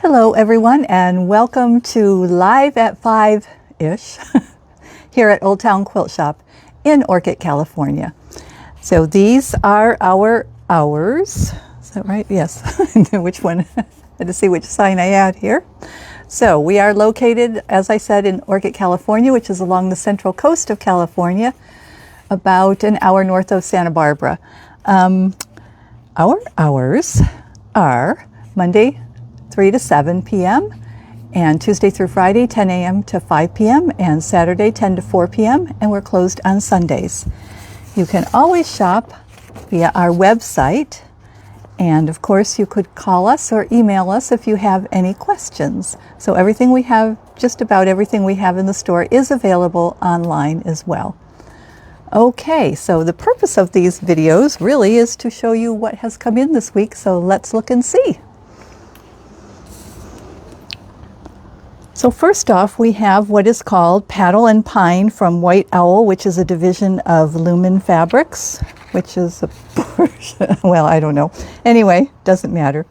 Hello everyone, and welcome to Live at 5-ish here at Old Town Quilt Shop in Orchid, California. So these are our hours. Is that right? Yes. Which one? I had to see which sign I had here. So we are located, as I said, in Orchid, California, which is along the central coast of California, about an hour north of Santa Barbara. Our hours are Monday 3 to 7 p.m. and Tuesday through Friday 10 a.m. to 5 p.m. and Saturday 10 to 4 p.m. and we're closed on Sundays. You can always shop via our website, and of course you could call us or email us if you have any questions. So everything we have, just about everything we have in the store is available online as well. Okay, so the purpose of these videos really is to show you what has come in this week, so let's look and see. So first off, we have what is called Paddle and Pine from White Owl, which is a division of Lumen Fabrics, which is a portion, well, I don't know. Anyway, doesn't matter.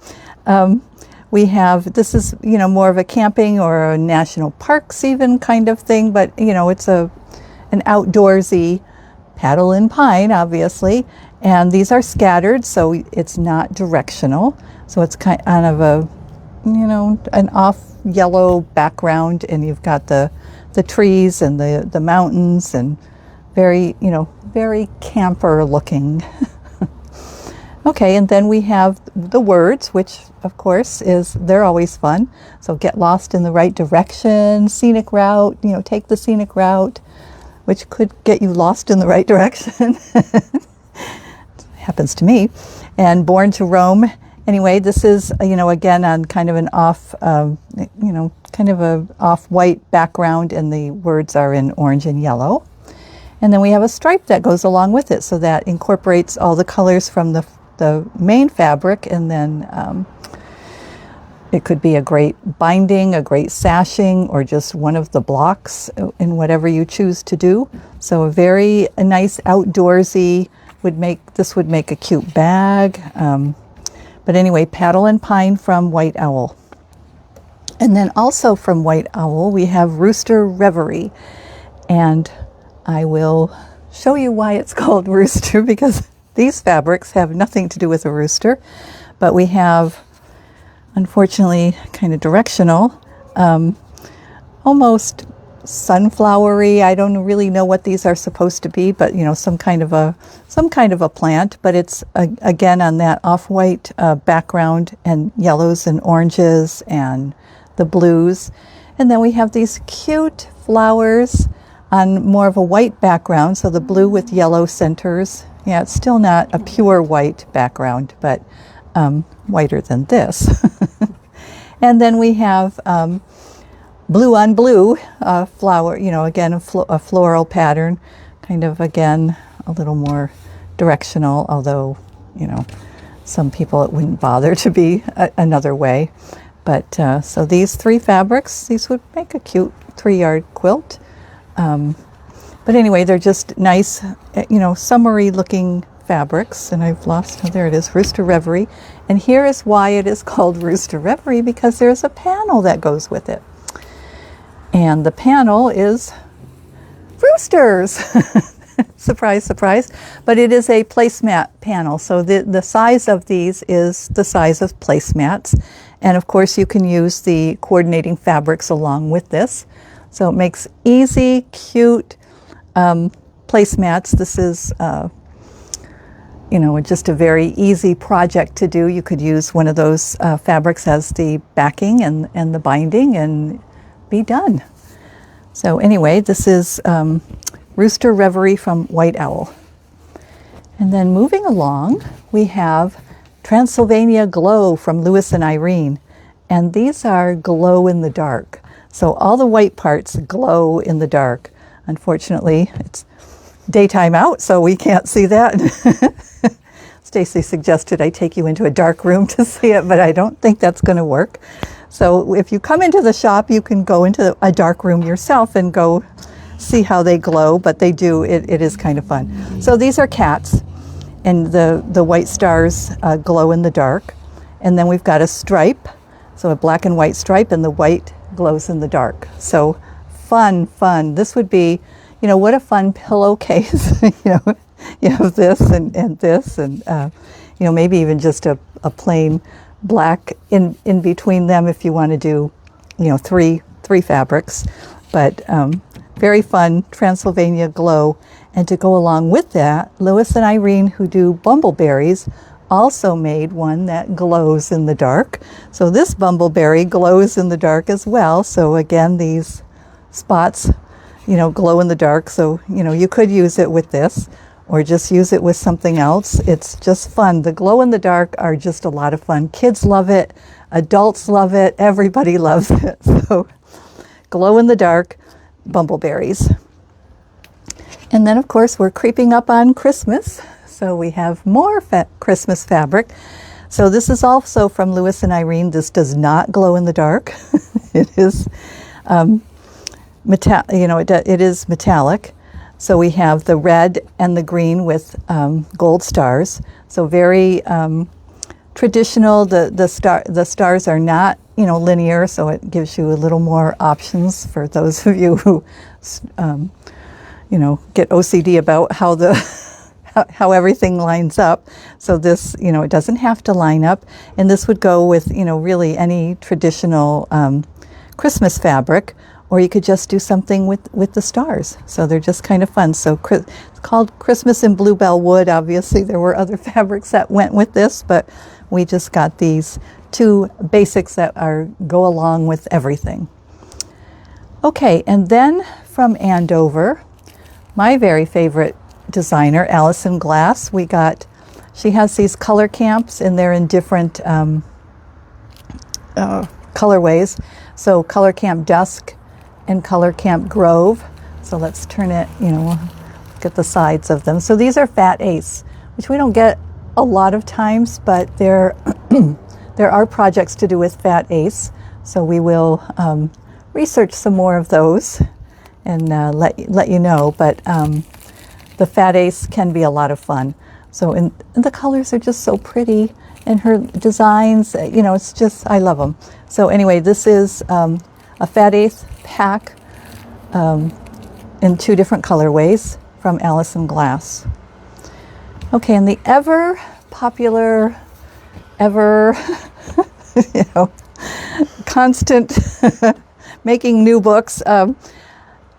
We have, this is, more of a camping or a national parks even kind of thing, but, it's an outdoorsy paddle and pine, obviously. And these are scattered, so it's not directional. So it's kind of a, an off yellow background, and you've got the trees and the mountains, and very, very camper looking. Okay, and then we have the words, which of course they're always fun. So get lost in the right direction, scenic route, take the scenic route, which could get you lost in the right direction. Happens to me. And Born to Roam. Anyway, this is, again, on kind of an off, kind of a off-white background, and the words are in orange and yellow. And then we have a stripe that goes along with it, so that incorporates all the colors from the main fabric, and then it could be a great binding, a great sashing, or just one of the blocks in whatever you choose to do. So a nice outdoorsy would make a cute bag. But anyway, Paddle and Pine from White Owl. And then also from White Owl, we have Rooster Reverie. And I will show you why it's called Rooster, because these fabrics have nothing to do with a rooster. But we have, unfortunately, kind of directional, almost sunflowery. I don't really know what these are supposed to be, but some kind of a plant. But it's again on that off-white background, and yellows and oranges and the blues. And then we have these cute flowers on more of a white background, so the blue with yellow centers. Yeah, it's still not a pure white background, but whiter than this. And then we have blue on blue flower, again, a floral pattern, kind of, again, a little more directional, although, some people it wouldn't bother to be another way. But so these three fabrics, these would make a cute 3-yard quilt. But anyway, they're just nice, summery looking fabrics. And I've lost, there it is, Rooster Reverie. And here is why it is called Rooster Reverie, because there's a panel that goes with it. And the panel is roosters. Surprise, surprise. But it is a placemat panel. So the size of these is the size of placemats. And of course you can use the coordinating fabrics along with this. So it makes easy, cute placemats. This is, just a very easy project to do. You could use one of those fabrics as the backing and the binding and be done. So anyway, this is Rooster Reverie from White Owl. And then moving along, we have Transylvania Glow from Lewis and Irene. And these are glow in the dark. So all the white parts glow in the dark. Unfortunately, it's daytime out, so we can't see that. Stacy suggested I take you into a dark room to see it, but I don't think that's going to work. So if you come into the shop, you can go into a dark room yourself and go see how they glow, but they do, it is kind of fun. So these are cats, and the white stars glow in the dark. And then we've got a stripe. So a black and white stripe, and the white glows in the dark. So fun, fun. This would be, what a fun pillowcase. You have this and this, and maybe even just a plain black in between them if you want to do, three fabrics. But very fun Transylvania glow. And to go along with that, Louis and Irene, who do bumbleberries, also made one that glows in the dark. So this bumbleberry glows in the dark as well. So again, these spots, glow in the dark. So, you could use it with this or just use it with something else. It's just fun. The glow in the dark are just a lot of fun. Kids love it. Adults love it. Everybody loves it. So glow in the dark bumbleberries. And then, of course, we're creeping up on Christmas. So we have more Christmas fabric. So this is also from Louis and Irene. This does not glow in the dark. It is, it is metallic. So we have the red and the green with gold stars. So very traditional. The stars are not, linear. So it gives you a little more options for those of you who get OCD about how everything lines up. So this, it doesn't have to line up. And this would go with, really any traditional Christmas fabric, or you could just do something with the stars. So they're just kind of fun. So it's called Christmas in Bluebell Wood. Obviously, there were other fabrics that went with this, but we just got these two basics that go along with everything. Okay, and then from Andover, my very favorite designer, Alison Glass, she has these color camps, and they're in different colorways. So Color Camp Dusk and Color Camp Grove. So let's turn it, look at the sides of them. So these are Fat Ace, which we don't get a lot of times, but there are projects to do with Fat Ace. So we will research some more of those and let you know. But the Fat Ace can be a lot of fun. So and the colors are just so pretty, and her designs, it's just, I love them. So anyway, this is a Fat Ace pack in two different colorways from Alison Glass. Okay, and the ever popular, constant making new books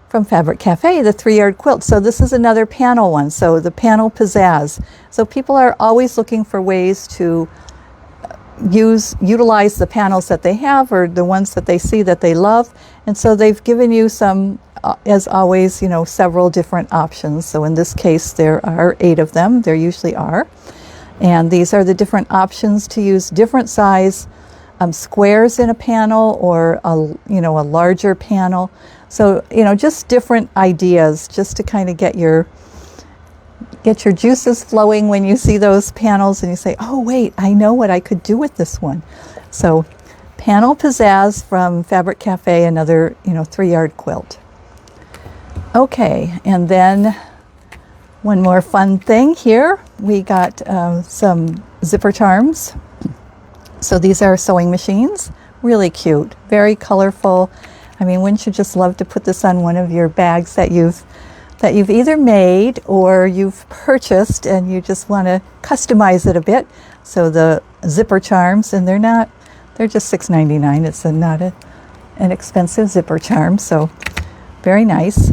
from Fabric Cafe, the 3-yard quilt. So this is another panel one. So the panel Pizzazz. So people are always looking for ways to utilize the panels that they have, or the ones that they see that they love. And so they've given you some, as always, several different options. So in this case, there are 8 of them. There usually are. And these are the different options to use different size squares in a panel, or a larger panel. So, just different ideas, just to kind of get your juices flowing when you see those panels and you say, oh wait, I know what I could do with this one. So panel Pizzazz from Fabric Cafe, another 3-yard quilt. Okay, and then one more fun thing here. We got some zipper charms. So these are sewing machines, really cute, very colorful. I mean, wouldn't you just love to put this on one of your bags that you've either made or you've purchased, and you just want to customize it a bit. So the zipper charms, and they're just $6.99. It's not an expensive zipper charm, so very nice.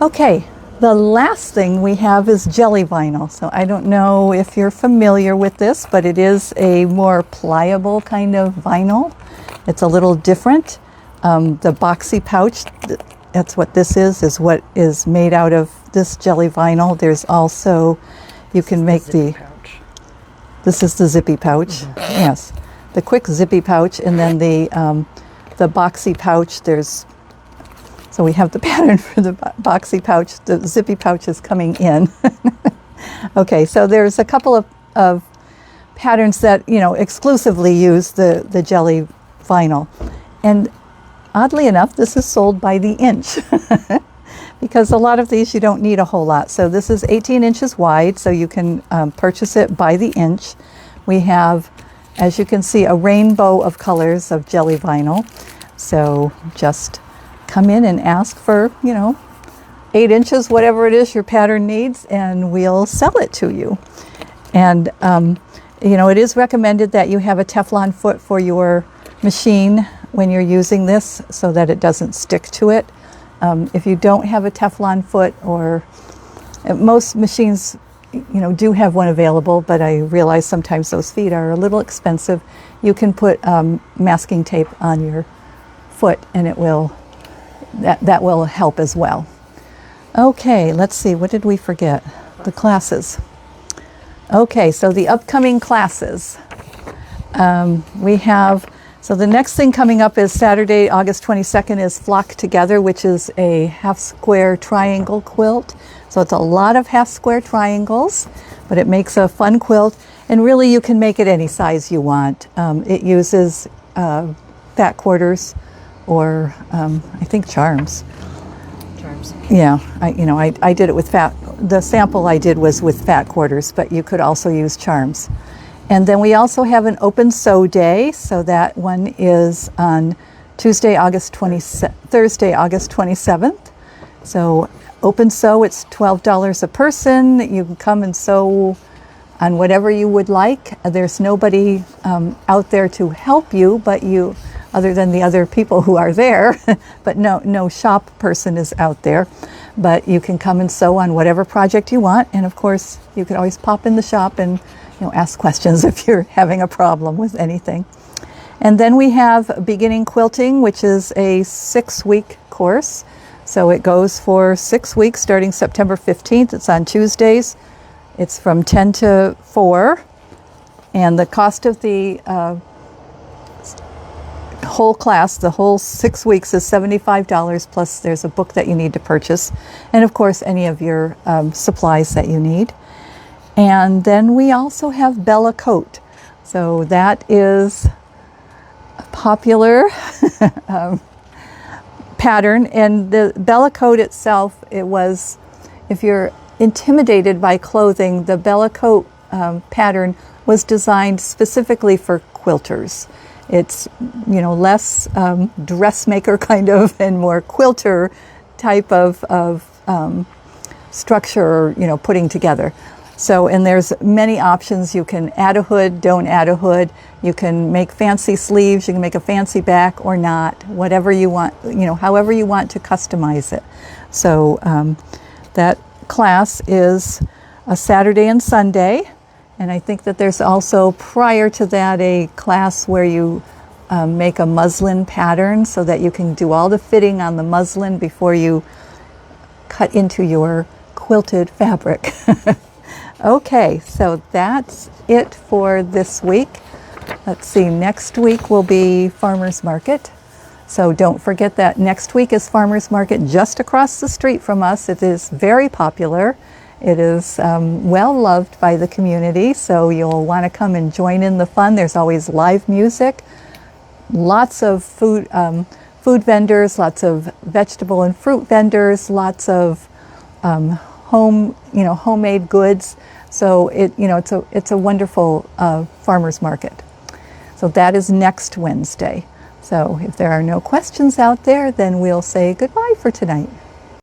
Okay, the last thing we have is jelly vinyl. So I don't know if you're familiar with this, but it is a more pliable kind of vinyl. It's a little different. The boxy pouch, that's what this is what is made out of this jelly vinyl. There's also, you can make this is the zippy pouch. Mm-hmm. Yes, the quick zippy pouch, and then the boxy pouch. So we have the pattern for the boxy pouch. The zippy pouch is coming in. Okay, so there's a couple of patterns that exclusively use the jelly vinyl, and oddly enough, this is sold by the inch because a lot of these you don't need a whole lot. So this is 18 inches wide, so you can purchase it by the inch. We have as you can see, a rainbow of colors of jelly vinyl. So just come in and ask for, 8 inches, whatever it is your pattern needs, and we'll sell it to you. And, it is recommended that you have a Teflon foot for your machine when you're using this so that it doesn't stick to it. If you don't have a Teflon foot, or most machines, do have one available, but I realize sometimes those feet are a little expensive. You can put masking tape on your foot, and that will help as well. Okay, let's see, what did we forget? The classes. Okay, so the upcoming classes. So the next thing coming up is Saturday, August 22nd, is Flock Together, which is a half square triangle quilt. So it's a lot of half square triangles, but it makes a fun quilt. And really you can make it any size you want. It uses fat quarters or I think charms. Yeah, I did it with the sample I did was with fat quarters, but you could also use charms. And then we also have an open sew day, so that one is on Thursday, August 27th. So open sew, it's $12 a person. You can come and sew on whatever you would like. There's nobody out there to help you, but other than the other people who are there, but no shop person is out there. But you can come and sew on whatever project you want, and of course you could always pop in the shop and ask questions if you're having a problem with anything. And then we have beginning quilting, which is a 6-week course. So it goes for 6 weeks starting September 15th. It's on Tuesdays. It's from 10 to 4. And the cost of the whole class, the whole 6 weeks, is $75, plus there's a book that you need to purchase. And of course, any of your supplies that you need. And then we also have Bella Coat. So that is a popular pattern. And the Bella Coat itself, if you're intimidated by clothing, the Bella Coat pattern was designed specifically for quilters. It's, less dressmaker kind of and more quilter type of structure, putting together. So, and there's many options. You can add a hood, don't add a hood. You can make fancy sleeves. You can make a fancy back or not, whatever you want, however you want to customize it. So that class is a Saturday and Sunday. And I think that there's also, prior to that, a class where you make a muslin pattern so that you can do all the fitting on the muslin before you cut into your quilted fabric. Okay, so that's it for this week. Let's see, next week will be Farmers Market. So don't forget that next week is Farmers Market just across the street from us. It is very popular. It is well loved by the community, so you'll want to come and join in the fun. There's always live music, lots of food vendors, lots of vegetable and fruit vendors, lots of homemade goods. So it's a wonderful farmers market. So that is next Wednesday. So if there are no questions out there, then we'll say goodbye for tonight.